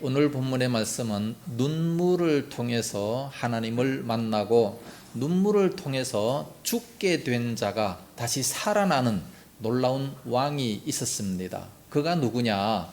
오늘 본문의 말씀은 눈물을 통해서 하나님을 만나고 눈물을 통해서 죽게 된 자가 다시 살아나는 놀라운 왕이 있었습니다. 그가 누구냐?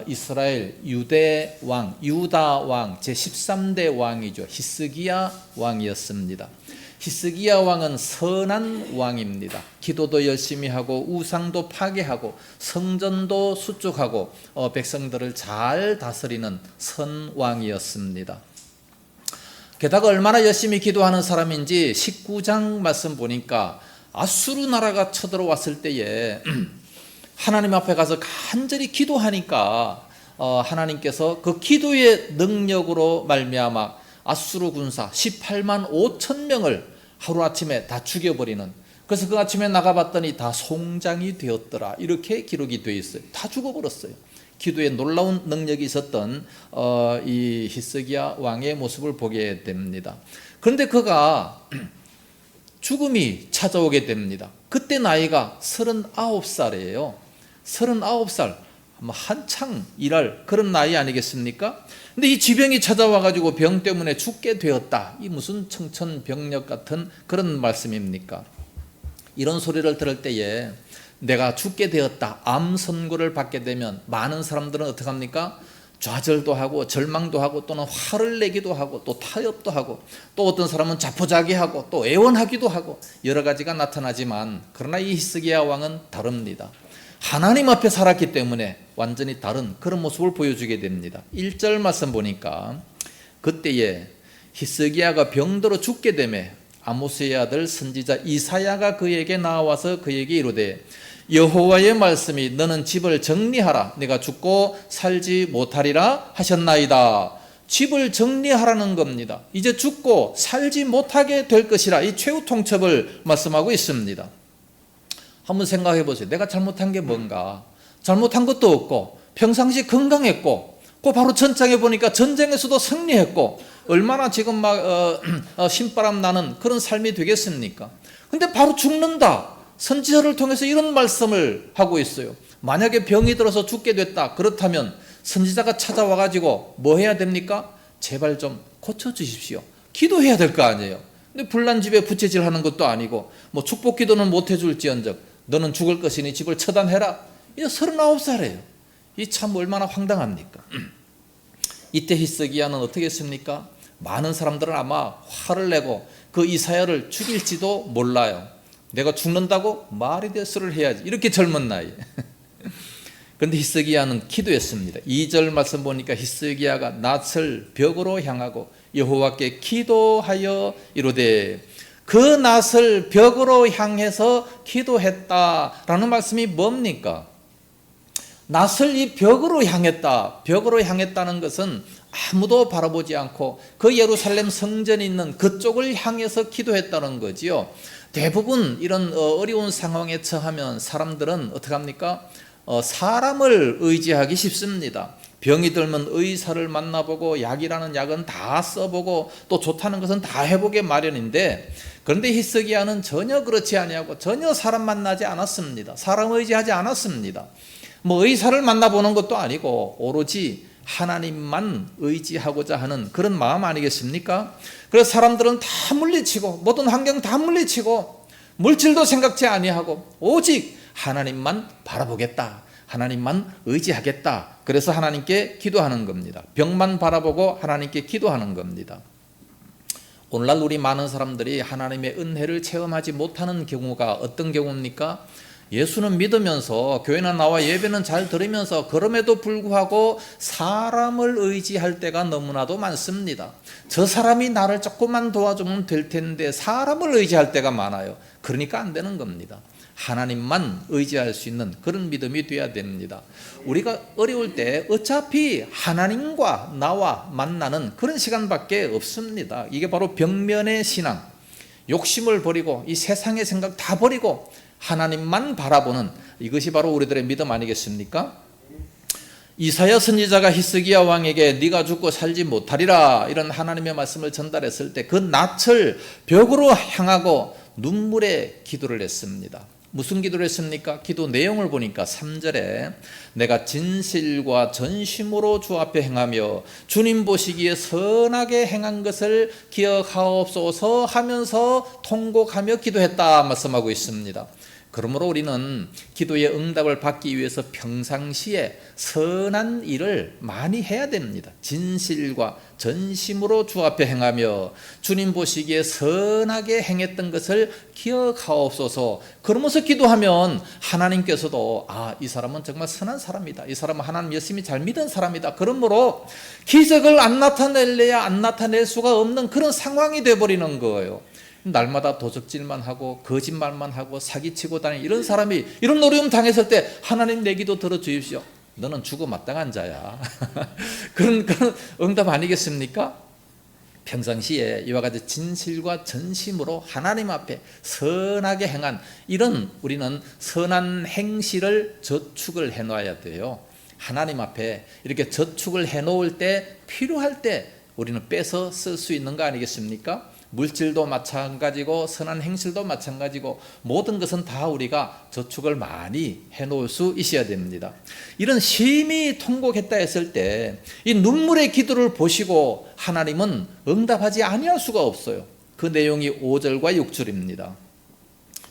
이스라엘 유대 왕, 유다 왕 제13대 왕이죠. 히스기야 왕이었습니다. 히스기야 왕은 선한 왕입니다. 기도도 열심히 하고 우상도 파괴하고 성전도 수축하고 백성들을 잘 다스리는 선왕이었습니다. 게다가 얼마나 열심히 기도하는 사람인지 19장 말씀 보니까 아수르 나라가 쳐들어왔을 때에 하나님 앞에 가서 간절히 기도하니까 하나님께서 그 기도의 능력으로 말미암아 아수르 군사 18만 5천 명을 하루아침에 다 죽여버리는, 그래서 그 아침에 나가봤더니 다 송장이 되었더라, 이렇게 기록이 되어 있어요. 다 죽어버렸어요. 기도에 놀라운 능력이 있었던 이 히스기야 왕의 모습을 보게 됩니다. 그런데 그가 죽음이 찾아오게 됩니다. 그때 나이가 39살이에요. 39살, 한창 일할 그런 나이 아니겠습니까? 근데 이 지병이 찾아와가지고 병 때문에 죽게 되었다. 이 무슨 청천벽력 같은 그런 말씀입니까? 이런 소리를 들을 때에 내가 죽게 되었다, 암 선고를 받게 되면 많은 사람들은 어떻게 합니까? 좌절도 하고 절망도 하고 또는 화를 내기도 하고 또 타협도 하고 또 어떤 사람은 자포자기하고 또 애원하기도 하고 여러 가지가 나타나지만, 그러나 이 히스기야 왕은 다릅니다. 하나님 앞에 살았기 때문에 완전히 다른 그런 모습을 보여주게 됩니다. 1절 말씀 보니까 그때에 히스기야가 병들어 죽게 되매 아모스의 아들 선지자 이사야가 그에게 나와서 그에게 이르되 여호와의 말씀이 너는 집을 정리하라, 네가 죽고 살지 못하리라 하셨나이다. 집을 정리하라는 겁니다. 이제 죽고 살지 못하게 될 것이라, 이 최후 통첩을 말씀하고 있습니다. 한번 생각해 보세요. 내가 잘못한 게 뭔가? 잘못한 것도 없고 평상시 건강했고 그 바로 전장에 보니까 전쟁에서도 승리했고 얼마나 지금 막 신바람 나는 그런 삶이 되겠습니까? 근데 바로 죽는다. 선지자를 통해서 이런 말씀을 하고 있어요. 만약에 병이 들어서 죽게 됐다, 그렇다면 선지자가 찾아와 가지고 뭐 해야 됩니까? 제발 좀 고쳐주십시오, 기도해야 될 거 아니에요. 근데 불난 집에 부채질하는 것도 아니고 뭐 축복 기도는 못 해줄지언정 너는 죽을 것이니 집을 처단해라. 이제 39살이에요. 이 참 얼마나 황당합니까? 이때 히스기야는 어떻게 했습니까? 많은 사람들은 아마 화를 내고 그 이사야를 죽일지도 몰라요. 내가 죽는다고 말이 대수를 해야지, 이렇게 젊은 나이에. 그런데 히스기야는 기도했습니다. 2절 말씀 보니까 히스기야가 낫을 벽으로 향하고 여호와께 기도하여 이르되, 그 낫을 벽으로 향해서 기도했다라는 말씀이 뭡니까? 낫을 이 벽으로 향했다. 벽으로 향했다는 것은 아무도 바라보지 않고 그 예루살렘 성전이 있는 그쪽을 향해서 기도했다는 거지요. 대부분 이런 어려운 상황에 처하면 사람들은 어떻게 합니까? 사람을 의지하기 쉽습니다. 병이 들면 의사를 만나보고 약이라는 약은 다 써보고 또 좋다는 것은 다 해보게 마련인데, 그런데 히스기야는 전혀 그렇지 아니하고 전혀 사람 만나지 않았습니다. 사람 의지하지 않았습니다. 뭐 의사를 만나보는 것도 아니고 오로지 하나님만 의지하고자 하는 그런 마음 아니겠습니까? 그래서 사람들은 다 물리치고 모든 환경 다 물리치고 물질도 생각지 아니하고 오직 하나님만 바라보겠다, 하나님만 의지하겠다. 그래서 하나님께 기도하는 겁니다. 병만 바라보고 하나님께 기도하는 겁니다. 오늘날 우리 많은 사람들이 하나님의 은혜를 체험하지 못하는 경우가 어떤 경우입니까? 예수는 믿으면서 교회나 나와 예배는 잘 들으면서 그럼에도 불구하고 사람을 의지할 때가 너무나도 많습니다. 저 사람이 나를 조금만 도와주면 될 텐데 사람을 의지할 때가 많아요. 그러니까 안 되는 겁니다. 하나님만 의지할 수 있는 그런 믿음이 되어야 됩니다. 우리가 어려울 때 어차피 하나님과 나와 만나는 그런 시간밖에 없습니다. 이게 바로 벽면의 신앙, 욕심을 버리고 이 세상의 생각 다 버리고 하나님만 바라보는, 이것이 바로 우리들의 믿음 아니겠습니까? 이사야 선지자가 히스기야 왕에게 네가 죽고 살지 못하리라 이런 하나님의 말씀을 전달했을 때 그 낯을 벽으로 향하고 눈물의 기도를 했습니다. 무슨 기도를 했습니까? 기도 내용을 보니까 3절에 내가 진실과 전심으로 주 앞에 행하며 주님 보시기에 선하게 행한 것을 기억하옵소서 하면서 통곡하며 기도했다 말씀하고 있습니다. 그러므로 우리는 기도의 응답을 받기 위해서 평상시에 선한 일을 많이 해야 됩니다. 진실과 전심으로 주 앞에 행하며 주님 보시기에 선하게 행했던 것을 기억하옵소서. 그러면서 기도하면 하나님께서도 이 사람은 정말 선한 사람이다. 이 사람은 하나님 열심히 잘 믿은 사람이다. 그러므로 기적을 안 나타낼래야 안 나타낼 수가 없는 그런 상황이 되어버리는 거예요. 날마다 도적질만 하고 거짓말만 하고 사기치고 다니는 이런 사람이 이런 어려움 당했을 때 하나님 내 기도 들어주십시오. 너는 죽어 마땅한 자야. 그런 응답 아니겠습니까? 평상시에 이와 같이 진실과 전심으로 하나님 앞에 선하게 행한 이런 우리는 선한 행실을 저축을 해놔야 돼요. 하나님 앞에 이렇게 저축을 해놓을 때 필요할 때 우리는 빼서 쓸 수 있는 거 아니겠습니까? 물질도 마찬가지고 선한 행실도 마찬가지고 모든 것은 다 우리가 저축을 많이 해놓을 수 있어야 됩니다. 이런 심히 통곡했다 했을 때 이 눈물의 기도를 보시고 하나님은 응답하지 아니할 수가 없어요. 그 내용이 5절과 6절입니다.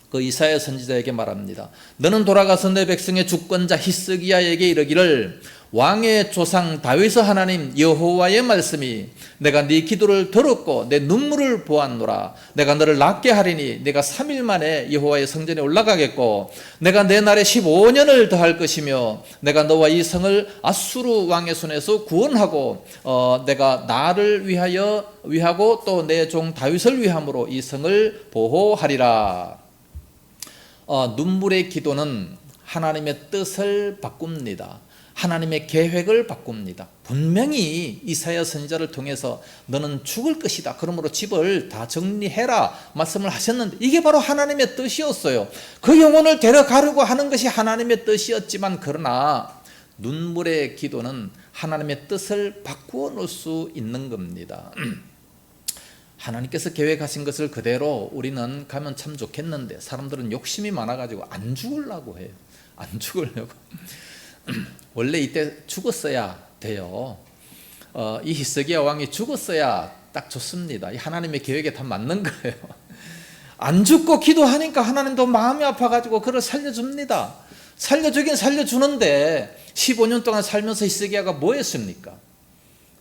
그 이사야 선지자에게 말합니다. 너는 돌아가서 내 백성의 주권자 히스기야에게 이르기를 왕의 조상 다윗의 하나님 여호와의 말씀이 내가 네 기도를 들었고 내 눈물을 보았노라. 내가 너를 낫게 하리니 내가 3일 만에 여호와의 성전에 올라가겠고 내가 내 날에 15년을 더할 것이며 내가 너와 이 성을 아수르 왕의 손에서 구원하고 내가 나를 위하고 또 내 종 다윗을 위함으로 이 성을 보호하리라. 눈물의 기도는 하나님의 뜻을 바꿉니다. 하나님의 계획을 바꿉니다. 분명히 이사야 선지자를 통해서 너는 죽을 것이다. 그러므로 집을 다 정리해라 말씀을 하셨는데 이게 바로 하나님의 뜻이었어요. 그 영혼을 데려가려고 하는 것이 하나님의 뜻이었지만 그러나 눈물의 기도는 하나님의 뜻을 바꾸어 놓을 수 있는 겁니다. 하나님께서 계획하신 것을 그대로 우리는 가면 참 좋겠는데 사람들은 욕심이 많아가지고 안 죽으려고 해요. 안 죽으려고. 원래 이때 죽었어야 돼요. 이 히스기야 왕이 죽었어야 딱 좋습니다. 이 하나님의 계획에 다 맞는 거예요. 안 죽고 기도하니까 하나님도 마음이 아파가지고 그를 살려줍니다. 살려주긴 살려주는데 15년 동안 살면서 히스기야가 뭐 했습니까?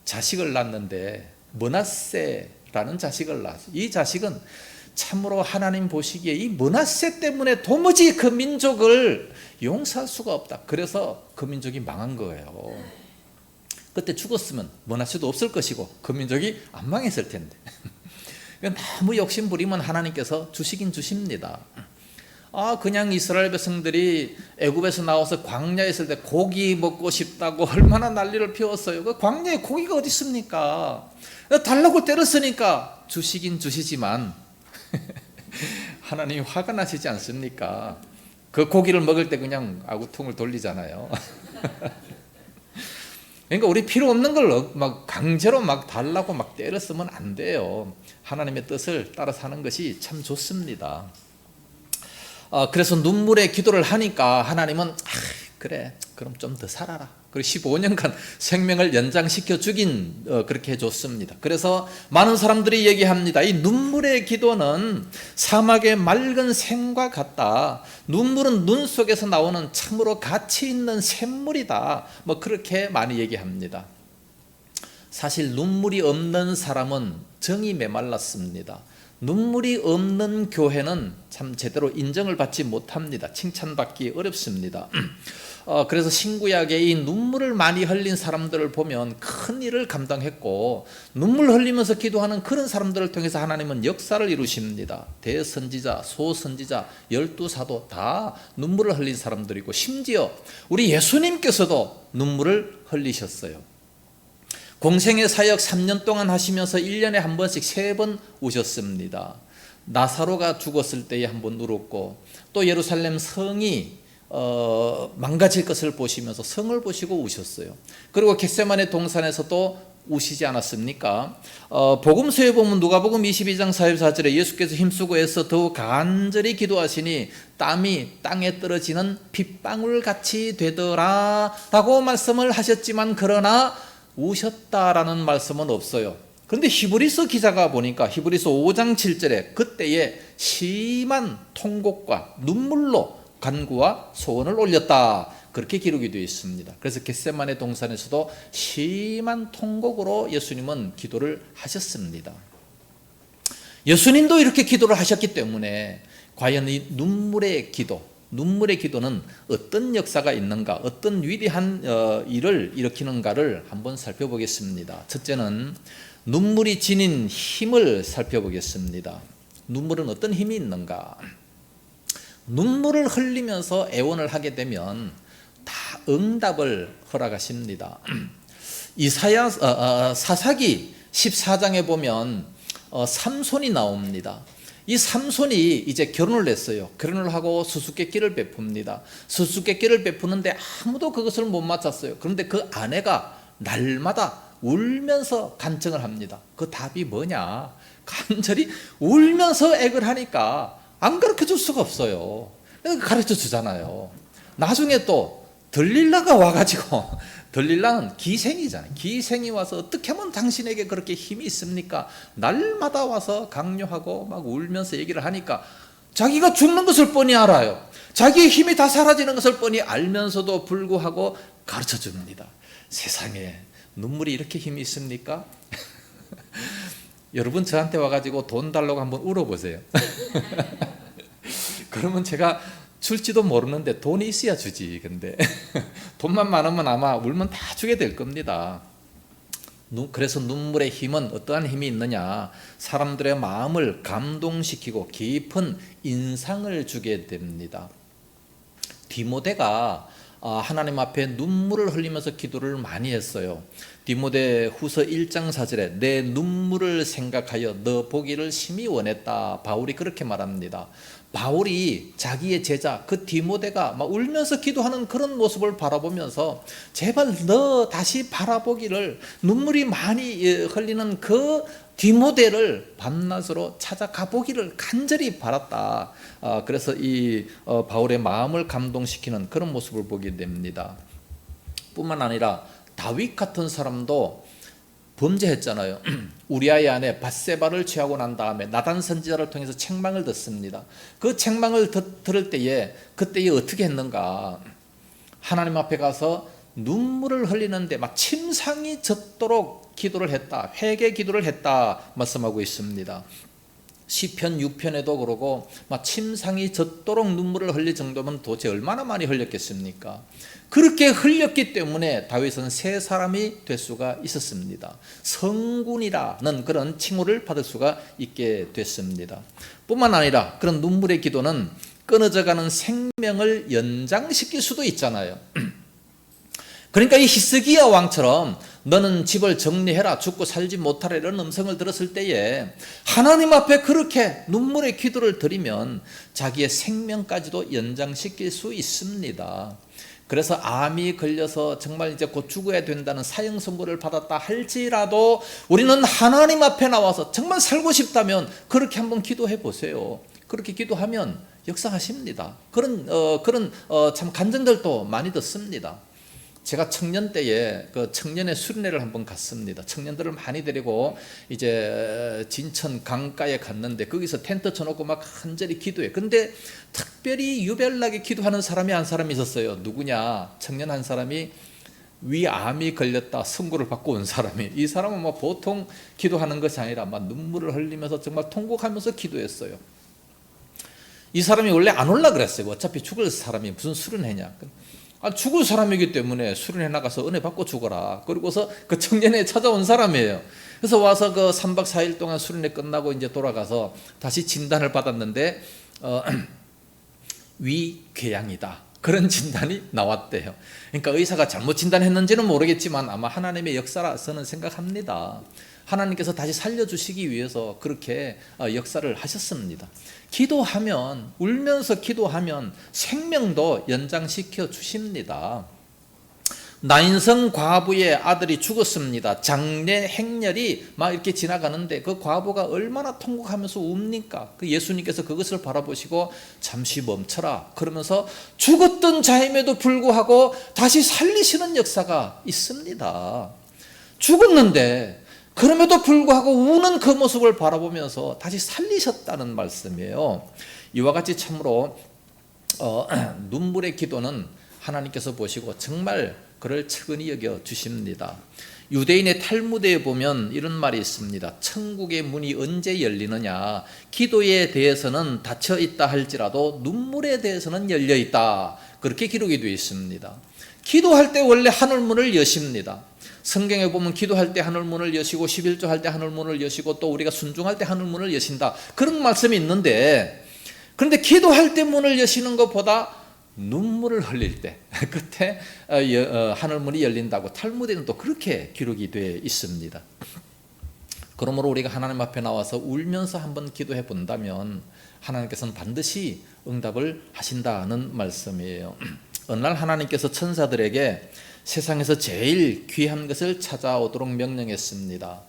자식을 낳았는데 므낫세라는 자식을 낳았어요. 이 자식은 참으로 하나님 보시기에 이 므낫세 때문에 도무지 그 민족을 용서할 수가 없다. 그래서 그 민족이 망한 거예요. 그때 죽었으면 므낫세도 없을 것이고 그 민족이 안 망했을 텐데 너무 욕심 부리면 하나님께서 주시긴 주십니다. 그냥 이스라엘 백성들이 애굽에서 나와서 광야에 있을 때 고기 먹고 싶다고 얼마나 난리를 피웠어요. 그 광야에 고기가 어디 있습니까? 달라고 때렸으니까 주시긴 주시지만 하나님이 화가 나시지 않습니까? 그 고기를 먹을 때 그냥 아구통을 돌리잖아요. 그러니까 우리 필요 없는 걸 막 강제로 막 달라고 막 때렸으면 안 돼요. 하나님의 뜻을 따라 사는 것이 참 좋습니다. 그래서 눈물의 기도를 하니까 하나님은 그래 그럼 좀 더 살아라. 그리고 15년간 생명을 연장시켜 주긴 그렇게 해줬습니다. 그래서 많은 사람들이 얘기합니다. 이 눈물의 기도는 사막의 맑은 샘과 같다. 눈물은 눈 속에서 나오는 참으로 가치 있는 샘물이다. 뭐 그렇게 많이 얘기합니다. 사실 눈물이 없는 사람은 정이 메말랐습니다. 눈물이 없는 교회는 참 제대로 인정을 받지 못합니다. 칭찬받기 어렵습니다. 그래서 신구약에 이 눈물을 많이 흘린 사람들을 보면 큰 일을 감당했고 눈물 흘리면서 기도하는 그런 사람들을 통해서 하나님은 역사를 이루십니다. 대선지자, 소선지자, 12사도 다 눈물을 흘린 사람들이고 심지어 우리 예수님께서도 눈물을 흘리셨어요. 공생의 사역 3년 동안 하시면서 1년에 한 번씩 3번 우셨습니다. 나사로가 죽었을 때에 한 번 울었고 또 예루살렘 성이 망가질 것을 보시면서 성을 보시고 우셨어요. 그리고 겟세마네 동산에서도 우시지 않았습니까? 복음서에 보면 누가복음 22장 44절에 예수께서 힘쓰고 애써 더욱 간절히 기도하시니 땀이 땅에 떨어지는 핏방울 같이 되더라 라고 말씀을 하셨지만 그러나 우셨다라는 말씀은 없어요. 그런데 히브리서 기자가 보니까 히브리서 5장 7절에 그때에 심한 통곡과 눈물로 간구와 소원을 올렸다, 그렇게 기록이 되어 있습니다. 그래서 겟세마네 동산에서도 심한 통곡으로 예수님은 기도를 하셨습니다. 예수님도 이렇게 기도를 하셨기 때문에 과연 이 눈물의 기도는 어떤 역사가 있는가, 어떤 위대한 일을 일으키는가를 한번 살펴보겠습니다. 첫째는 눈물이 지닌 힘을 살펴보겠습니다. 눈물은 어떤 힘이 있는가? 눈물을 흘리면서 애원을 하게 되면 다 응답을 허락하십니다. 사사기 14장에 보면 삼손이 나옵니다. 이 삼손이 이제 결혼을 했어요. 결혼을 하고 수수께끼를 베풉니다. 수수께끼를 베푸는데 아무도 그것을 못 맞췄어요. 그런데 그 아내가 날마다 울면서 간청을 합니다. 그 답이 뭐냐? 간절히 울면서 액을 하니까 안 가르쳐 줄 수가 없어요. 가르쳐 주잖아요. 나중에 또 들릴라가 와가지고, 들릴라는 기생이잖아요. 기생이 와서 어떻게 하면 당신에게 그렇게 힘이 있습니까? 날마다 와서 강요하고 막 울면서 얘기를 하니까 자기가 죽는 것을 뻔히 알아요. 자기의 힘이 다 사라지는 것을 뻔히 알면서도 불구하고 가르쳐 줍니다. 세상에 눈물이 이렇게 힘이 있습니까? 여러분 저한테 와가지고 돈 달라고 한번 울어보세요. 그러면 제가 줄지도 모르는데 돈이 있어야 주지. 근데 돈만 많으면 아마 울면 다 주게 될 겁니다. 그래서 눈물의 힘은 어떠한 힘이 있느냐? 사람들의 마음을 감동시키고 깊은 인상을 주게 됩니다. 디모데가 하나님 앞에 눈물을 흘리면서 기도를 많이 했어요. 디모데 후서 1장 4절에 내 눈물을 생각하여 너 보기를 심히 원했다, 바울이 그렇게 말합니다. 바울이 자기의 제자 그 디모데가 막 울면서 기도하는 그런 모습을 바라보면서 제발 너 다시 바라보기를, 눈물이 많이 흘리는 그 디모데를 밤낮으로 찾아가 보기를 간절히 바랐다. 그래서 이 바울의 마음을 감동시키는 그런 모습을 보게 됩니다. 뿐만 아니라 다윗 같은 사람도 범죄했잖아요. 우리아의 아내 밧세바를 취하고 난 다음에 나단 선지자를 통해서 책망을 듣습니다. 그 책망을 들을 때에 그때에 어떻게 했는가? 하나님 앞에 가서 눈물을 흘리는데 막 침상이 젖도록 기도를 했다, 회개 기도를 했다 말씀하고 있습니다. 시편 6편에도 그러고 막 침상이 젖도록 눈물을 흘릴 정도면 도대체 얼마나 많이 흘렸겠습니까? 그렇게 흘렸기 때문에 다윗은 새 사람이 될 수가 있었습니다. 성군이라는 그런 칭호를 받을 수가 있게 됐습니다. 뿐만 아니라 그런 눈물의 기도는 끊어져가는 생명을 연장시킬 수도 있잖아요. 그러니까 이 히스기야 왕처럼 너는 집을 정리해라, 죽고 살지 못하라, 이런 음성을 들었을 때에 하나님 앞에 그렇게 눈물의 기도를 드리면 자기의 생명까지도 연장시킬 수 있습니다. 그래서 암이 걸려서 정말 이제 곧 죽어야 된다는 사형 선고를 받았다 할지라도 우리는 하나님 앞에 나와서 정말 살고 싶다면 그렇게 한번 기도해 보세요. 그렇게 기도하면 역사하십니다. 그런 참 간증들도 많이 듣습니다. 제가 청년 때에 그 청년의 수련회를 한번 갔습니다. 청년들을 많이 데리고 이제 진천 강가에 갔는데 거기서 텐트 쳐놓고 막 간절히 기도해. 근데 특별히 유별나게 기도하는 사람이 한 사람이 있었어요. 누구냐? 청년 한 사람이 위암이 걸렸다 선고를 받고 온 사람이. 이 사람은 뭐 보통 기도하는 것이 아니라 막 눈물을 흘리면서 정말 통곡하면서 기도했어요. 이 사람이 원래 안 올라 그랬어요. 어차피 죽을 사람이 무슨 수련회냐. 죽을 사람이기 때문에 수련회 나가서 은혜 받고 죽어라. 그리고서 그 청년회에 찾아온 사람이에요. 그래서 와서 그 3박 4일 동안 수련회 끝나고 이제 돌아가서 다시 진단을 받았는데 위궤양이다. 그런 진단이 나왔대요. 그러니까 의사가 잘못 진단했는지는 모르겠지만 아마 하나님의 역사라 저는 생각합니다. 하나님께서 다시 살려주시기 위해서 그렇게 역사를 하셨습니다. 기도하면, 울면서 기도하면 생명도 연장시켜 주십니다. 나인성 과부의 아들이 죽었습니다. 장례 행렬이 막 이렇게 지나가는데 그 과부가 얼마나 통곡하면서 웁니까? 그 예수님께서 그것을 바라보시고 잠시 멈춰라 그러면서 죽었던 자임에도 불구하고 다시 살리시는 역사가 있습니다. 죽었는데 그럼에도 불구하고 우는 그 모습을 바라보면서 다시 살리셨다는 말씀이에요. 이와 같이 참으로 눈물의 기도는 하나님께서 보시고 정말 그를 측은히 여겨 주십니다. 유대인의 탈무드에 보면 이런 말이 있습니다. 천국의 문이 언제 열리느냐? 기도에 대해서는 닫혀 있다 할지라도 눈물에 대해서는 열려 있다. 그렇게 기록이 되어 있습니다. 기도할 때 원래 하늘문을 여십니다. 성경에 보면 기도할 때 하늘문을 여시고 11조 할 때 하늘문을 여시고 또 우리가 순종할 때 하늘문을 여신다. 그런 말씀이 있는데, 그런데 기도할 때 문을 여시는 것보다 눈물을 흘릴 때 그때 하늘문이 열린다고 탈무드에는 또 그렇게 기록이 되어 있습니다. 그러므로 우리가 하나님 앞에 나와서 울면서 한번 기도해 본다면 하나님께서는 반드시 응답을 하신다는 말씀이에요. 어느 날 하나님께서 천사들에게 세상에서 제일 귀한 것을 찾아오도록 명령했습니다.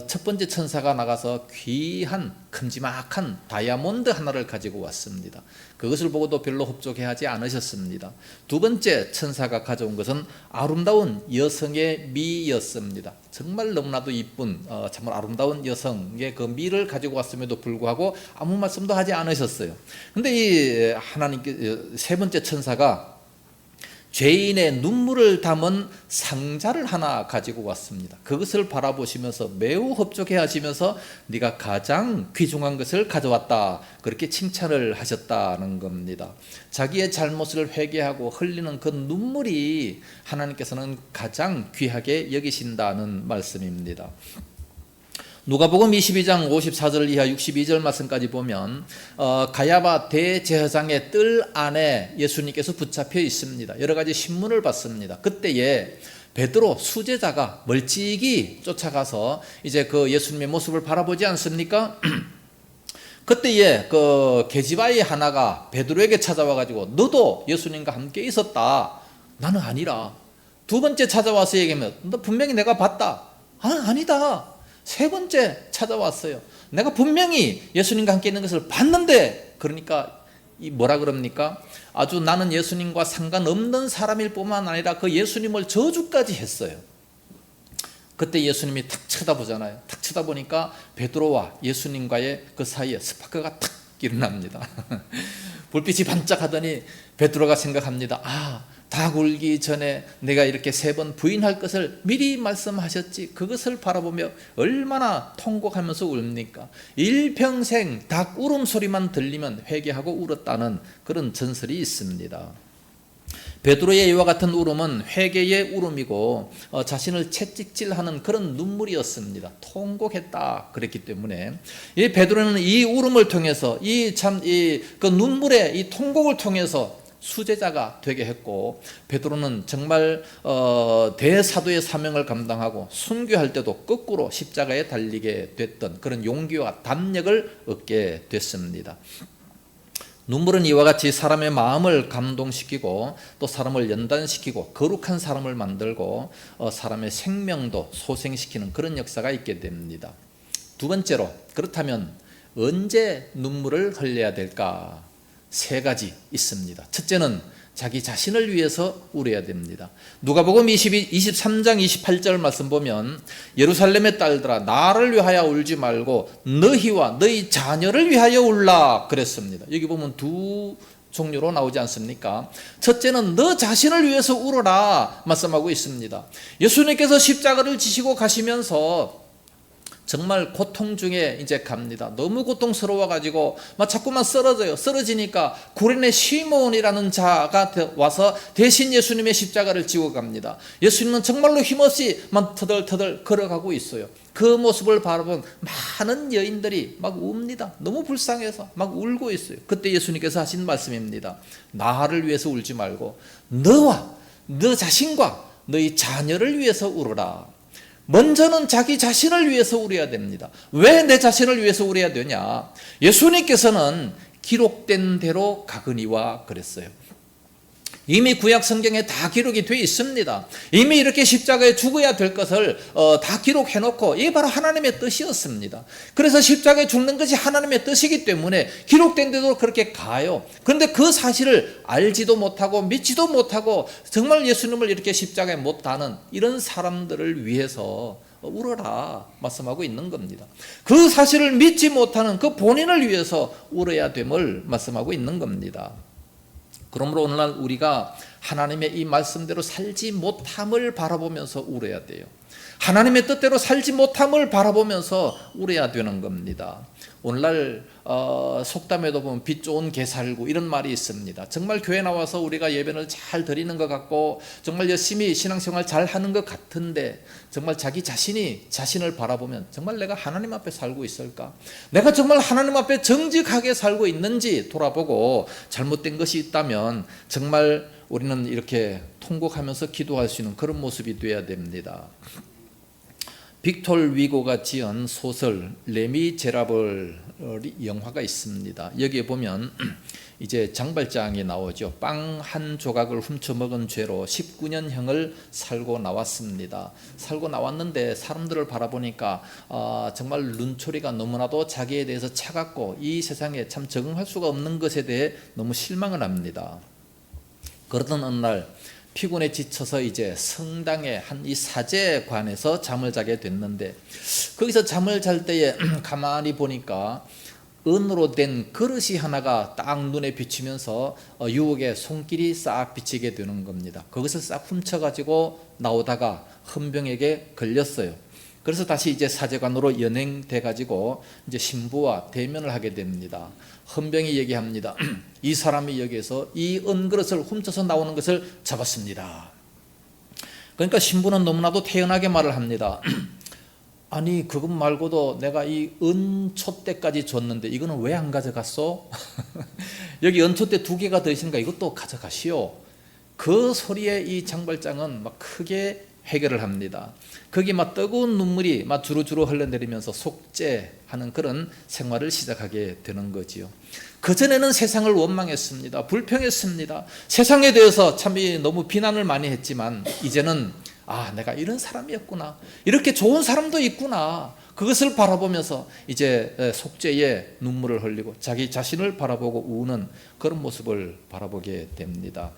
첫 번째 천사가 나가서 귀한 큼지막한 다이아몬드 하나를 가지고 왔습니다. 그것을 보고도 별로 흡족해하지 않으셨습니다. 두 번째 천사가 가져온 것은 아름다운 여성의 미였습니다. 정말 너무나도 이쁜 정말 아름다운 여성의 그 미를 가지고 왔음에도 불구하고 아무 말씀도 하지 않으셨어요. 그런데 이 하나님께 세 번째 천사가 죄인의 눈물을 담은 상자를 하나 가지고 왔습니다. 그것을 바라보시면서 매우 흡족해 하시면서 네가 가장 귀중한 것을 가져왔다. 그렇게 칭찬을 하셨다는 겁니다. 자기의 잘못을 회개하고 흘리는 그 눈물이 하나님께서는 가장 귀하게 여기신다는 말씀입니다. 누가복음 22장 54절 이하 62절 말씀까지 보면 가야바 대제사장의 뜰 안에 예수님께서 붙잡혀 있습니다. 여러 가지 신문을 받습니다. 그때에 베드로 수제자가 멀찍이 쫓아가서 이제 그 예수님의 모습을 바라보지 않습니까? 그때에 그 계집아이 하나가 베드로에게 찾아와 가지고 너도 예수님과 함께 있었다. 나는 아니라. 두 번째 찾아와서 얘기하면 너 분명히 내가 봤다. 아니다. 세 번째 찾아왔어요. 내가 분명히 예수님과 함께 있는 것을 봤는데, 그러니까 뭐라 그럽니까? 아주 나는 예수님과 상관없는 사람일 뿐만 아니라 그 예수님을 저주까지 했어요. 그때 예수님이 탁 쳐다보잖아요. 탁 쳐다보니까 베드로와 예수님과의 그 사이에 스파크가 탁 일어납니다. 불빛이 반짝하더니 베드로가 생각합니다. 닭 울기 전에 내가 이렇게 3번 부인할 것을 미리 말씀하셨지. 그것을 바라보며 얼마나 통곡하면서 웁니까? 일평생 닭 울음소리만 들리면 회개하고 울었다는 그런 전설이 있습니다. 베드로의 이와 같은 울음은 회개의 울음이고 자신을 채찍질하는 그런 눈물이었습니다. 통곡했다 그랬기 때문에 이 베드로는 이 울음을 통해서 그 눈물의 이 통곡을 통해서 수제자가 되게 했고, 베드로는 정말 대사도의 사명을 감당하고 순교할 때도 거꾸로 십자가에 달리게 됐던 그런 용기와 담력을 얻게 됐습니다. 눈물은 이와 같이 사람의 마음을 감동시키고 또 사람을 연단시키고 거룩한 사람을 만들고 사람의 생명도 소생시키는 그런 역사가 있게 됩니다. 두 번째로, 그렇다면 언제 눈물을 흘려야 될까? 3가지 있습니다. 첫째는 자기 자신을 위해서 울어야 됩니다. 누가복음 23장 28절 말씀 보면 예루살렘의 딸들아 나를 위하여 울지 말고 너희와 너희 자녀를 위하여 울라 그랬습니다. 여기 보면 두 종류로 나오지 않습니까? 첫째는 너 자신을 위해서 울어라 말씀하고 있습니다. 예수님께서 십자가를 지시고 가시면서 정말 고통 중에 이제 갑니다. 너무 고통스러워가지고 막 자꾸만 쓰러져요. 쓰러지니까 구레네 시몬이라는 자가 와서 대신 예수님의 십자가를 지고 갑니다. 예수님은 정말로 힘없이 막 터덜터덜 걸어가고 있어요. 그 모습을 바라본 많은 여인들이 막 웁니다. 너무 불쌍해서 막 울고 있어요. 그때 예수님께서 하신 말씀입니다. 나를 위해서 울지 말고 너와 너 자신과 너희 자녀를 위해서 울어라. 먼저는 자기 자신을 위해서 울어야 됩니다. 왜 내 자신을 위해서 울어야 되냐? 예수님께서는 기록된 대로 가거니와 그랬어요. 이미 구약 성경에 다 기록이 되어 있습니다. 이미 이렇게 십자가에 죽어야 될 것을 다 기록해 놓고 이게 바로 하나님의 뜻이었습니다. 그래서 십자가에 죽는 것이 하나님의 뜻이기 때문에 기록된 대로 그렇게 가요. 그런데 그 사실을 알지도 못하고 믿지도 못하고 정말 예수님을 이렇게 십자가에 못 다는 이런 사람들을 위해서 울어라 말씀하고 있는 겁니다. 그 사실을 믿지 못하는 그 본인을 위해서 울어야 됨을 말씀하고 있는 겁니다. 그러므로 오늘날 우리가 하나님의 이 말씀대로 살지 못함을 바라보면서 울어야 돼요. 하나님의 뜻대로 살지 못함을 바라보면서 울어야 되는 겁니다. 오늘날 속담에도 보면 빛 좋은 개 살구 이런 말이 있습니다. 정말 교회 나와서 우리가 예배를 잘 드리는 것 같고 정말 열심히 신앙생활 잘 하는 것 같은데 정말 자기 자신이 자신을 바라보면 정말 내가 하나님 앞에 살고 있을까? 내가 정말 하나님 앞에 정직하게 살고 있는지 돌아보고 잘못된 것이 있다면 정말 우리는 이렇게 통곡하면서 기도할 수 있는 그런 모습이 되어야 됩니다. 빅톨 위고가 지은 소설 레미제라블 영화가 있습니다. 여기에 보면 이제 장발장이 나오죠. 빵 한 조각을 훔쳐 먹은 죄로 19년형을 살고 나왔습니다. 살고 나왔는데 사람들을 바라보니까 정말 눈초리가 너무나도 자기에 대해서 차갑고 이 세상에 참 적응할 수가 없는 것에 대해 너무 실망을 합니다. 그러던 어느 날 피곤에 지쳐서 이제 성당의 한 이 사제관에서 잠을 자게 됐는데 거기서 잠을 잘 때에 가만히 보니까 은으로 된 그릇이 하나가 딱 눈에 비치면서 유혹의 손길이 싹 비치게 되는 겁니다. 거기서 싹 훔쳐가지고 나오다가 헌병에게 걸렸어요. 그래서 다시 이제 사제관으로 연행돼 가지고 이제 신부와 대면을 하게 됩니다. 헌병이 얘기합니다. 이 사람이 여기에서 이 은그릇을 훔쳐서 나오는 것을 잡았습니다. 그러니까 신부는 너무나도 태연하게 말을 합니다. 아니 그것 말고도 내가 이 은촛대까지 줬는데 이거는 왜 안 가져갔어? 여기 은촛대 2개가 더 있으니까 이것도 가져가시오. 그 소리에 이 장발장은 막 크게 해결을 합니다. 거기 막 뜨거운 눈물이 막 주르주르 흘러내리면서 속죄하는 그런 생활을 시작하게 되는 거지요. 그전에는 세상을 원망했습니다. 불평했습니다. 세상에 대해서 참 너무 비난을 많이 했지만 이제는 내가 이런 사람이었구나. 이렇게 좋은 사람도 있구나. 그것을 바라보면서 이제 속죄의 눈물을 흘리고 자기 자신을 바라보고 우는 그런 모습을 바라보게 됩니다.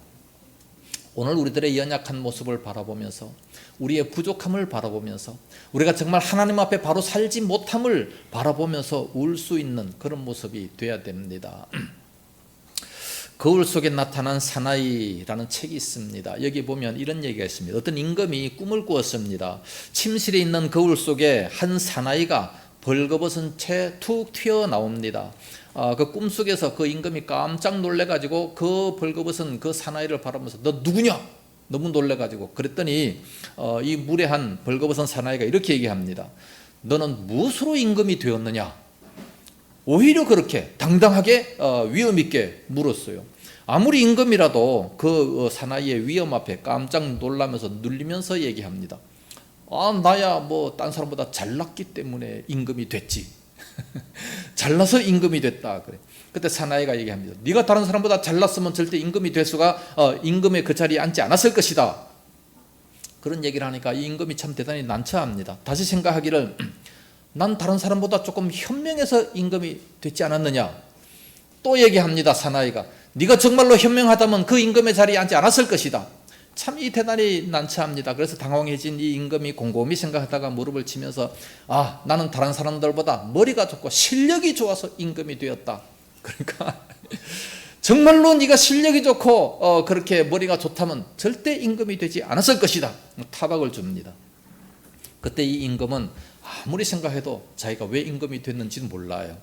오늘 우리들의 연약한 모습을 바라보면서 우리의 부족함을 바라보면서 우리가 정말 하나님 앞에 바로 살지 못함을 바라보면서 울 수 있는 그런 모습이 되어야 됩니다. 거울 속에 나타난 사나이라는 책이 있습니다. 여기 보면 이런 얘기가 있습니다. 어떤 임금이 꿈을 꾸었습니다. 침실에 있는 거울 속에 한 사나이가 벌거벗은 채 툭 튀어나옵니다. 그 꿈속에서 그 임금이 깜짝 놀래가지고 그 벌거벗은 그 사나이를 바라보면서 너 누구냐? 너무 놀래가지고 그랬더니 이 무례한 벌거벗은 사나이가 이렇게 얘기합니다. 너는 무엇으로 임금이 되었느냐? 오히려 그렇게 당당하게 위험 있게 물었어요. 아무리 임금이라도 그 사나이의 위험 앞에 깜짝 놀라면서 눌리면서 얘기합니다. 나야 뭐 딴 사람보다 잘났기 때문에 임금이 됐지. 잘나서 임금이 됐다 그래. 그때 사나이가 얘기합니다. 네가 다른 사람보다 잘났으면 절대 임금이 될 수가 임금의 그 자리에 앉지 않았을 것이다. 그런 얘기를 하니까 이 임금이 참 대단히 난처합니다. 다시 생각하기를 난 다른 사람보다 조금 현명해서 임금이 됐지 않았느냐. 또 얘기합니다. 사나이가 네가 정말로 현명하다면 그 임금의 자리에 앉지 않았을 것이다. 참 이 대단히 난처합니다. 그래서 당황해진 이 임금이 곰곰이 생각하다가 무릎을 치면서 나는 다른 사람들보다 머리가 좋고 실력이 좋아서 임금이 되었다. 그러니까 정말로 네가 실력이 좋고 그렇게 머리가 좋다면 절대 임금이 되지 않았을 것이다. 타박을 줍니다. 그때 이 임금은 아무리 생각해도 자기가 왜 임금이 됐는지는 몰라요.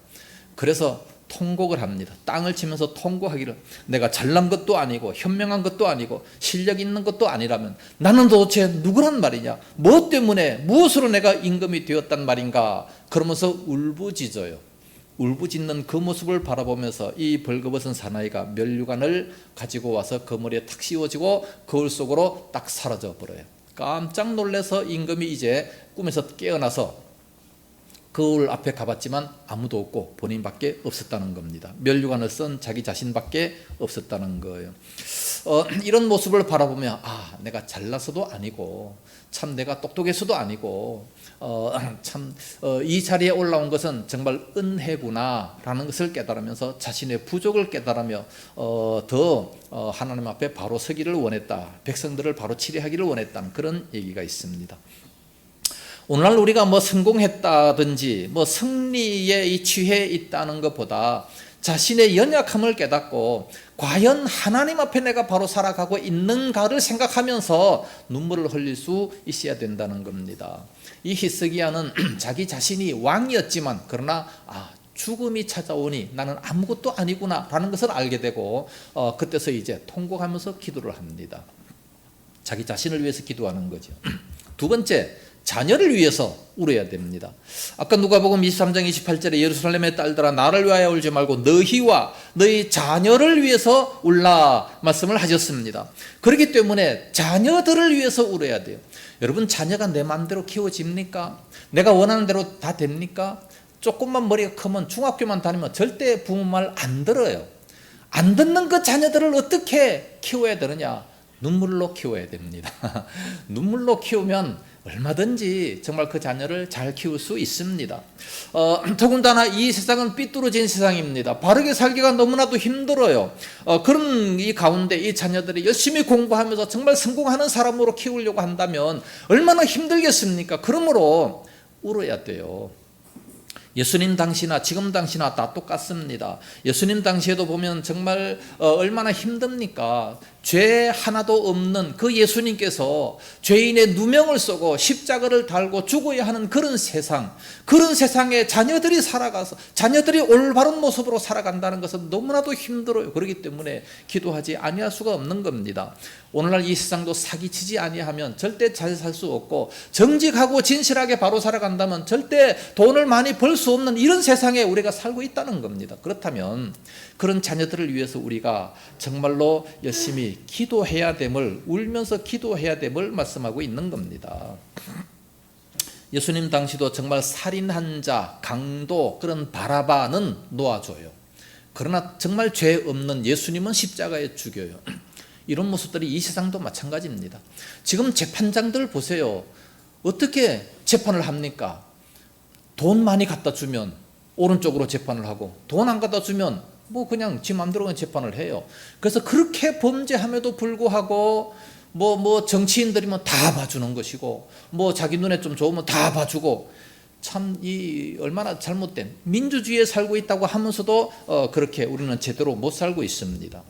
그래서 통곡을 합니다. 땅을 치면서 통곡하기를 내가 잘난 것도 아니고 현명한 것도 아니고 실력 있는 것도 아니라면 나는 도대체 누구란 말이냐? 무엇 때문에 무엇으로 내가 임금이 되었단 말인가? 그러면서 울부짖어요. 울부짖는 그 모습을 바라보면서 이 벌거벗은 사나이가 면류관을 가지고 와서 그 머리에 탁 씌워지고 거울 속으로 딱 사라져 버려요. 깜짝 놀라서 임금이 이제 꿈에서 깨어나서 거울 앞에 가봤지만 아무도 없고 본인밖에 없었다는 겁니다. 면류관을 쓴 자기 자신밖에 없었다는 거예요. 이런 모습을 바라보면 내가 잘나서도 아니고 참 내가 똑똑해서도 아니고 이 자리에 올라온 것은 정말 은혜구나 라는 것을 깨달으면서 자신의 부족을 깨달으며 더 하나님 앞에 바로 서기를 원했다. 백성들을 바로 치리하기를 원했다는 그런 얘기가 있습니다. 오늘날 우리가 성공했다든지 승리에 이 취해 있다는 것보다 자신의 연약함을 깨닫고 과연 하나님 앞에 내가 바로 살아가고 있는가를 생각하면서 눈물을 흘릴 수 있어야 된다는 겁니다. 이 히스기야는 자기 자신이 왕이었지만 그러나 죽음이 찾아오니 나는 아무것도 아니구나 라는 것을 알게 되고 그때서 이제 통곡하면서 기도를 합니다. 자기 자신을 위해서 기도하는 거죠. 두 번째, 자녀를 위해서 울어야 됩니다. 아까 누가복음 23장 28절에 예루살렘의 딸들아 나를 위하여 울지 말고 너희와 너희 자녀를 위해서 울라 말씀을 하셨습니다. 그렇기 때문에 자녀들을 위해서 울어야 돼요. 여러분, 자녀가 내 마음대로 키워집니까? 내가 원하는 대로 다 됩니까? 조금만 머리가 크면 중학교만 다니면 절대 부모 말 안 들어요. 안 듣는 그 자녀들을 어떻게 키워야 되느냐? 눈물로 키워야 됩니다. 눈물로 키우면 얼마든지 정말 그 자녀를 잘 키울 수 있습니다. 더군다나 이 세상은 삐뚤어진 세상입니다. 바르게 살기가 너무나도 힘들어요. 그런 이 가운데 이 자녀들이 열심히 공부하면서 정말 성공하는 사람으로 키우려고 한다면 얼마나 힘들겠습니까? 그러므로 울어야 돼요. 예수님 당시나 지금 당시나 다 똑같습니다. 예수님 당시에도 보면 정말 얼마나 힘듭니까? 죄 하나도 없는 그 예수님께서 죄인의 누명을 쓰고 십자가를 달고 죽어야 하는 그런 세상에 자녀들이 살아가서 자녀들이 올바른 모습으로 살아간다는 것은 너무나도 힘들어요. 그렇기 때문에 기도하지 아니할 수가 없는 겁니다. 오늘날 이 세상도 사기치지 아니하면 절대 잘 살 수 없고 정직하고 진실하게 바로 살아간다면 절대 돈을 많이 벌 수 없는 이런 세상에 우리가 살고 있다는 겁니다. 그렇다면 그런 자녀들을 위해서 우리가 정말로 열심히 기도해야 됨을, 울면서 기도해야 됨을 말씀하고 있는 겁니다. 예수님 당시도 정말 살인한 자, 강도, 그런 바라바는 놓아줘요. 그러나 정말 죄 없는 예수님은 십자가에 죽여요. 이런 모습들이 이 세상도 마찬가지입니다. 지금 재판장들 보세요. 어떻게 재판을 합니까? 돈 많이 갖다 주면 오른쪽으로 재판을 하고 돈 안 갖다 주면 그냥 지 마음대로 재판을 해요. 그래서 그렇게 범죄함에도 불구하고 정치인들이면 다 봐주는 것이고 자기 눈에 좀 좋으면 다 봐주고 참 이 얼마나 잘못된 민주주의에 살고 있다고 하면서도 그렇게 우리는 제대로 못 살고 있습니다.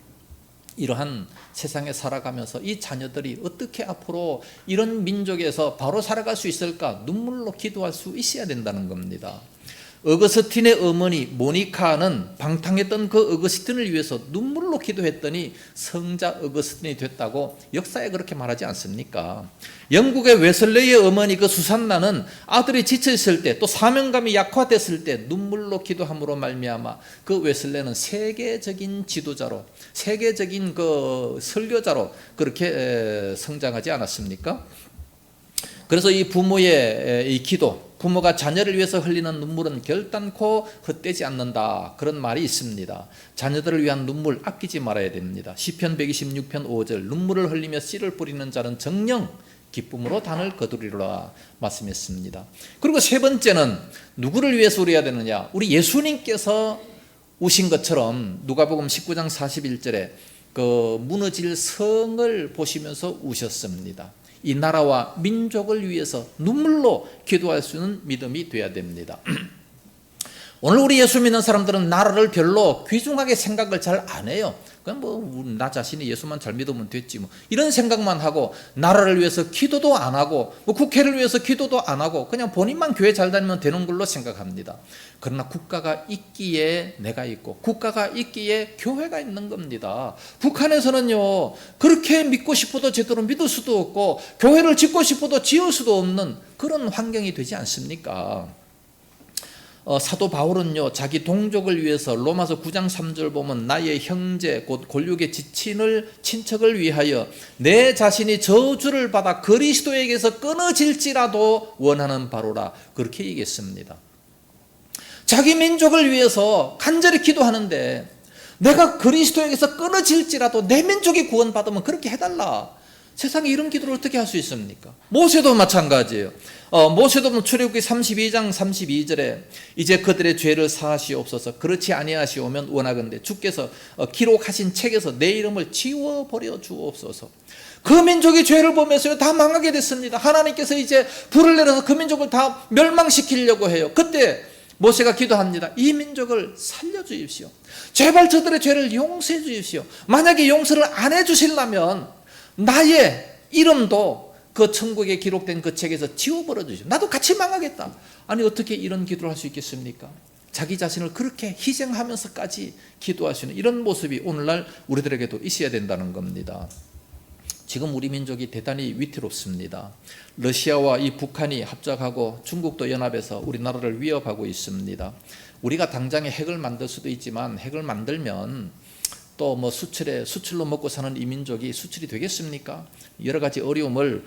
이러한 세상에 살아가면서 이 자녀들이 어떻게 앞으로 이런 민족에서 바로 살아갈 수 있을까 눈물로 기도할 수 있어야 된다는 겁니다. 어거스틴의 어머니 모니카는 방탕했던 그 어거스틴을 위해서 눈물로 기도했더니 성자 어거스틴이 됐다고 역사에 그렇게 말하지 않습니까? 영국의 웨슬레이의 어머니 그 수산나는 아들이 지쳐있을 때 또 사명감이 약화됐을 때 눈물로 기도함으로 말미암아 그 웨슬레는 세계적인 지도자로, 세계적인 그 설교자로 그렇게 성장하지 않았습니까? 그래서 이 부모의 이 기도, 부모가 자녀를 위해서 흘리는 눈물은 결단코 헛되지 않는다, 그런 말이 있습니다. 자녀들을 위한 눈물 아끼지 말아야 됩니다. 시편 126편 5절 눈물을 흘리며 씨를 뿌리는 자는 정녕 기쁨으로 단을 거두리라 말씀했습니다. 그리고 세 번째는 누구를 위해서 울어야 되느냐? 우리 예수님께서 우신 것처럼 누가복음 19장 41절에 그 무너질 성을 보시면서 우셨습니다. 이 나라와 민족을 위해서 눈물로 기도할 수 있는 믿음이 되어야 됩니다. 오늘 우리 예수 믿는 사람들은 나라를 별로 귀중하게 생각을 잘 안 해요. 그냥 나 자신이 예수만 잘 믿으면 됐지 이런 생각만 하고 나라를 위해서 기도도 안 하고 국회를 위해서 기도도 안 하고 그냥 본인만 교회 잘 다니면 되는 걸로 생각합니다. 그러나 국가가 있기에 내가 있고 국가가 있기에 교회가 있는 겁니다. 북한에서는요 그렇게 믿고 싶어도 제대로 믿을 수도 없고 교회를 짓고 싶어도 지을 수도 없는 그런 환경이 되지 않습니까? 사도 바울은요 자기 동족을 위해서 로마서 9장 3절 보면 나의 형제 곧 골육의 지친을 친척을 위하여 내 자신이 저주를 받아 그리스도에게서 끊어질지라도 원하는 바로라 그렇게 얘기했습니다. 자기 민족을 위해서 간절히 기도하는데 내가 그리스도에게서 끊어질지라도 내 민족이 구원받으면 그렇게 해달라. 세상에 이런 기도를 어떻게 할 수 있습니까? 모세도 마찬가지예요. 모세도 출애굽기 32장 32절에 이제 그들의 죄를 사하시옵소서. 그렇지 아니하시오면 원하건대 주께서 기록하신 책에서 내 이름을 지워버려 주옵소서. 그 민족이 죄를 보면서 다 망하게 됐습니다. 하나님께서 이제 불을 내려서 그 민족을 다 멸망시키려고 해요. 그때 모세가 기도합니다. 이 민족을 살려주십시오. 제발 저들의 죄를 용서해 주십시오. 만약에 용서를 안 해주시려면 나의 이름도 그 천국에 기록된 그 책에서 지워버려 주십시오. 나도 같이 망하겠다. 아니 어떻게 이런 기도를 할 수 있겠습니까? 자기 자신을 그렇게 희생하면서까지 기도하시는 이런 모습이 오늘날 우리들에게도 있어야 된다는 겁니다. 지금 우리 민족이 대단히 위태롭습니다. 러시아와 이 북한이 합작하고 중국도 연합해서 우리나라를 위협하고 있습니다. 우리가 당장에 핵을 만들 수도 있지만 핵을 만들면 또 뭐 수출로 먹고 사는 이 민족이 수출이 되겠습니까? 여러 가지 어려움을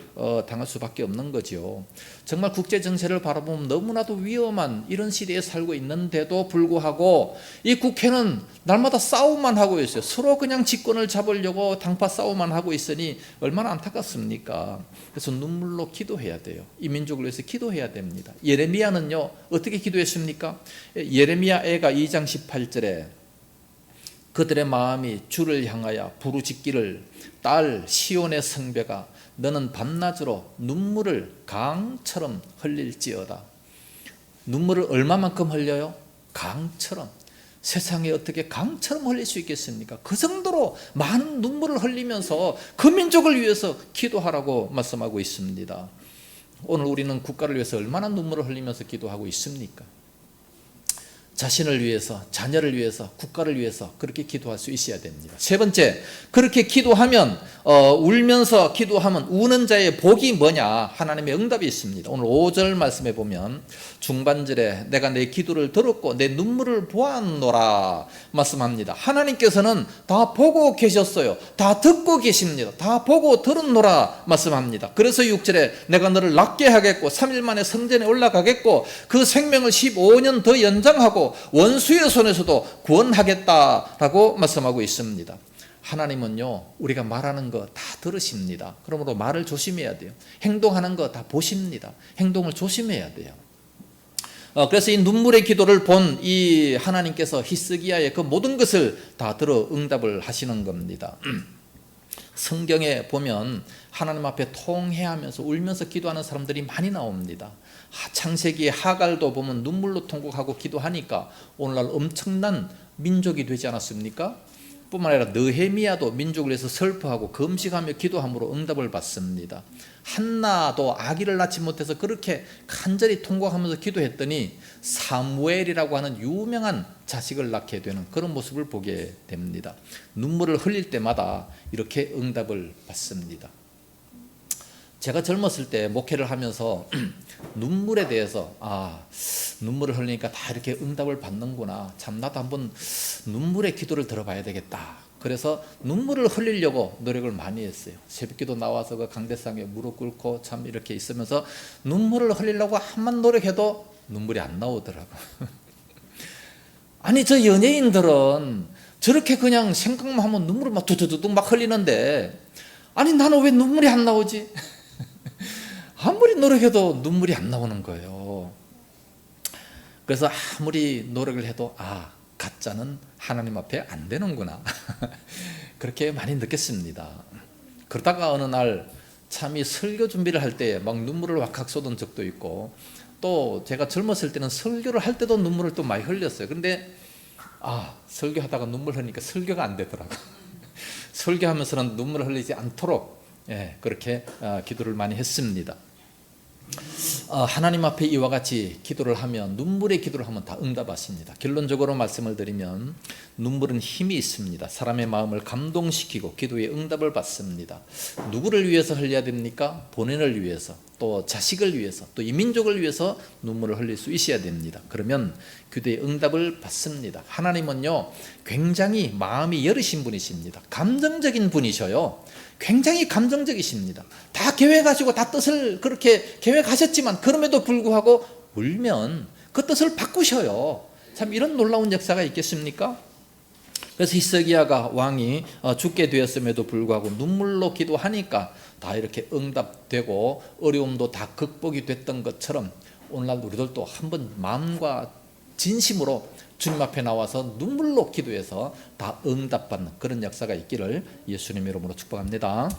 당할 수밖에 없는 거죠. 정말 국제 정세를 바라보면 너무나도 위험한 이런 시대에 살고 있는데도 불구하고 이 국회는 날마다 싸움만 하고 있어요. 서로 그냥 집권을 잡으려고 당파 싸움만 하고 있으니 얼마나 안타깝습니까? 그래서 눈물로 기도해야 돼요. 이 민족을 위해서 기도해야 됩니다. 예레미야는요 어떻게 기도했습니까? 예레미야 애가 2장 18절에 그들의 마음이 주를 향하여 부르짖기를 딸 시온의 성배가 너는 밤낮으로 눈물을 강처럼 흘릴지어다. 눈물을 얼마만큼 흘려요? 강처럼. 세상에 어떻게 강처럼 흘릴 수 있겠습니까? 그 정도로 많은 눈물을 흘리면서 그 민족을 위해서 기도하라고 말씀하고 있습니다. 오늘 우리는 국가를 위해서 얼마나 눈물을 흘리면서 기도하고 있습니까? 자신을 위해서, 자녀를 위해서, 국가를 위해서 그렇게 기도할 수 있어야 됩니다. 세 번째, 그렇게 기도하면 울면서 기도하면 우는 자의 복이 뭐냐? 하나님의 응답이 있습니다. 오늘 5절 말씀에 보면 중반절에 내가 내 기도를 들었고 내 눈물을 보았노라 말씀합니다. 하나님께서는 다 보고 계셨어요. 다 듣고 계십니다. 다 보고 들었노라 말씀합니다. 그래서 6절에 내가 너를 낫게 하겠고 3일 만에 성전에 올라가겠고 그 생명을 15년 더 연장하고 원수의 손에서도 구원하겠다라고 말씀하고 있습니다. 하나님은요 우리가 말하는 거 다 들으십니다. 그러므로 말을 조심해야 돼요. 행동하는 거 다 보십니다. 행동을 조심해야 돼요. 그래서 이 눈물의 기도를 본 이 하나님께서 히스기야의 그 모든 것을 다 들어 응답을 하시는 겁니다. 성경에 보면 하나님 앞에 통회하면서 울면서 기도하는 사람들이 많이 나옵니다. 창세기의 하갈도 보면 눈물로 통곡하고 기도하니까 오늘날 엄청난 민족이 되지 않았습니까? 뿐만 아니라 느헤미야도 민족을 위해서 슬퍼하고 금식하며 기도함으로 응답을 받습니다. 한나도 아기를 낳지 못해서 그렇게 간절히 통곡하면서 기도했더니 사무엘이라고 하는 유명한 자식을 낳게 되는 그런 모습을 보게 됩니다. 눈물을 흘릴 때마다 이렇게 응답을 받습니다. 제가 젊었을 때 목회를 하면서 눈물에 대해서 눈물을 흘리니까 다 이렇게 응답을 받는구나. 참 나도 한번 눈물의 기도를 들어봐야 되겠다. 그래서 눈물을 흘리려고 노력을 많이 했어요. 새벽기도 나와서 그 강대상에 무릎 꿇고 참 이렇게 있으면서 눈물을 흘리려고 한만 노력해도 눈물이 안 나오더라고. 아니 저 연예인들은 저렇게 그냥 생각만 하면 눈물을 막 두두두둑 막 흘리는데 아니 나는 왜 눈물이 안 나오지? 아무리 노력해도 눈물이 안 나오는 거예요. 그래서 아무리 노력을 해도 가짜는 하나님 앞에 안 되는구나. 그렇게 많이 느꼈습니다. 그러다가 어느 날 참이 설교 준비를 할 때 막 눈물을 왁왁 쏟은 적도 있고 또 제가 젊었을 때는 설교를 할 때도 눈물을 또 많이 흘렸어요. 그런데 설교하다가 눈물 흘리니까 설교가 안 되더라고요. 설교하면서는 눈물을 흘리지 않도록 그렇게 기도를 많이 했습니다. 하나님 앞에 이와 같이 기도를 하면 눈물의 기도를 하면 다 응답하십니다. 결론적으로 말씀을 드리면 눈물은 힘이 있습니다. 사람의 마음을 감동시키고 기도의 응답을 받습니다. 누구를 위해서 흘려야 됩니까? 본인을 위해서, 또 자식을 위해서, 또 이 민족을 위해서 눈물을 흘릴 수 있어야 됩니다. 그러면 기도의 응답을 받습니다. 하나님은요 굉장히 마음이 여리신 분이십니다. 감정적인 분이셔요. 굉장히 감정적이십니다. 다 계획하시고 다 뜻을 그렇게 계획하셨지만 그럼에도 불구하고 울면 그 뜻을 바꾸셔요. 참 이런 놀라운 역사가 있겠습니까? 그래서 히스기야가 왕이 죽게 되었음에도 불구하고 눈물로 기도하니까 다 이렇게 응답되고 어려움도 다 극복이 됐던 것처럼 오늘날 우리들도 한번 마음과 진심으로 주님 앞에 나와서 눈물로 기도해서 다 응답받는 그런 역사가 있기를 예수님 이름으로 축복합니다.